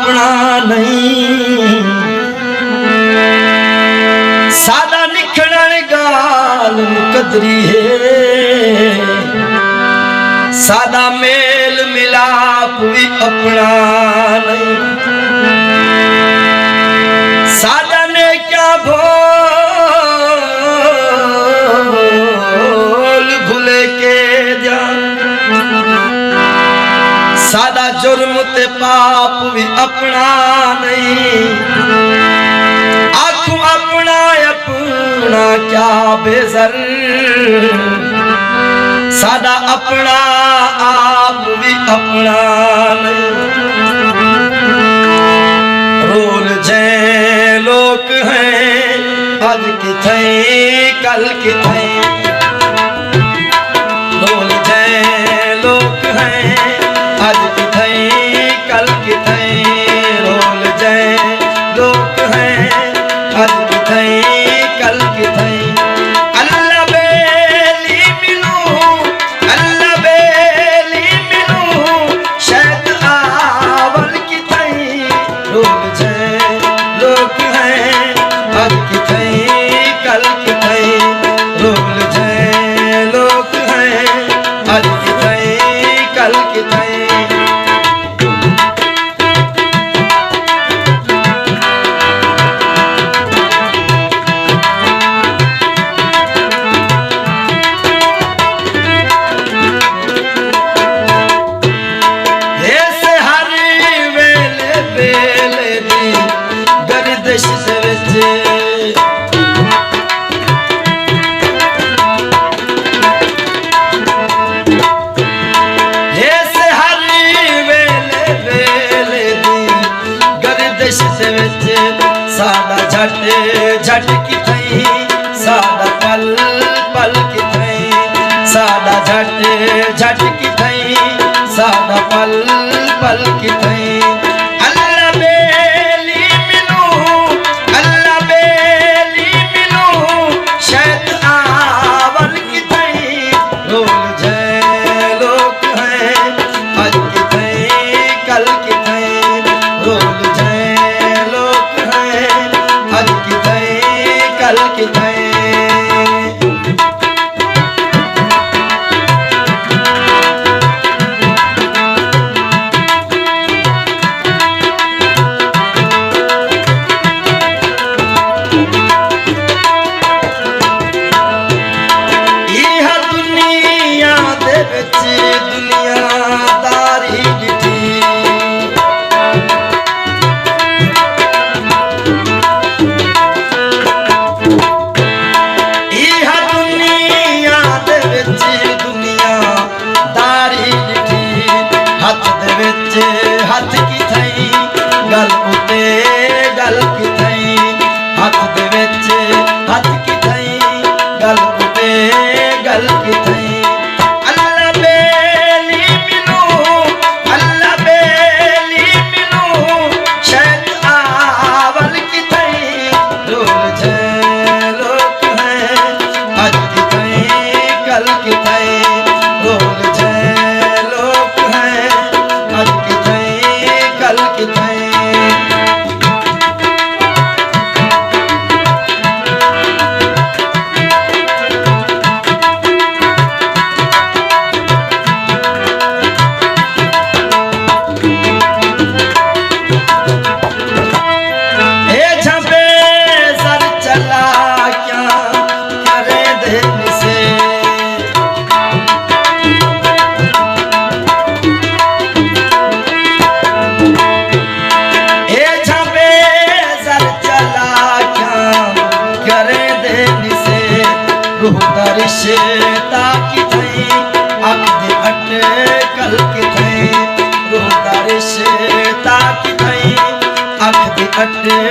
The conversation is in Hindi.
अपना नहीं सादा निखड़न गाल मुकदरी है सादा मेल मिलाप भी अपना नहीं सादा ने क्या भूल भूले के जा सादा जुर्म ते पाप भी अपना नहीं आखू अपना अपना क्या बेजर सादा अपना आप भी अपना नहीं रोल जय लोग हैं आज किथे कल किथे रोल जय लोग हैं आज किथे कल किथे रोल जय लोग हैं आज किथे कल किथे अल्लाह बेली मिलूं शायद आवल किथे रोल जय लोग हैं आज किथे कल किथे रोल जय लोग हैं आज किथे कल किथे सादा झट झट की थई सादा पल पल की थई सादा झट झट की थई सादा पल पल की थई अल्लाह बेली मिलूं शायद आवल की थई रोल जय लोग हैं आज की थई कल की थई रोल जय आज किथे कल किथे इह दुनिया दे विच दुनियादारी डिठी हाथ की थई गल उते गल की थई हाथ दे विच हाथ की थई गल उते गल की थई अल्लाह बेली मिलूं शायद आवल की थई रोल जय लोग हैं आज की थई कल की थई रोल जय लोग हैं आज किथे कल किथे रिश्ता की थई अकद अटकल की थई रोदा रिश्ता की थई अकद अटकल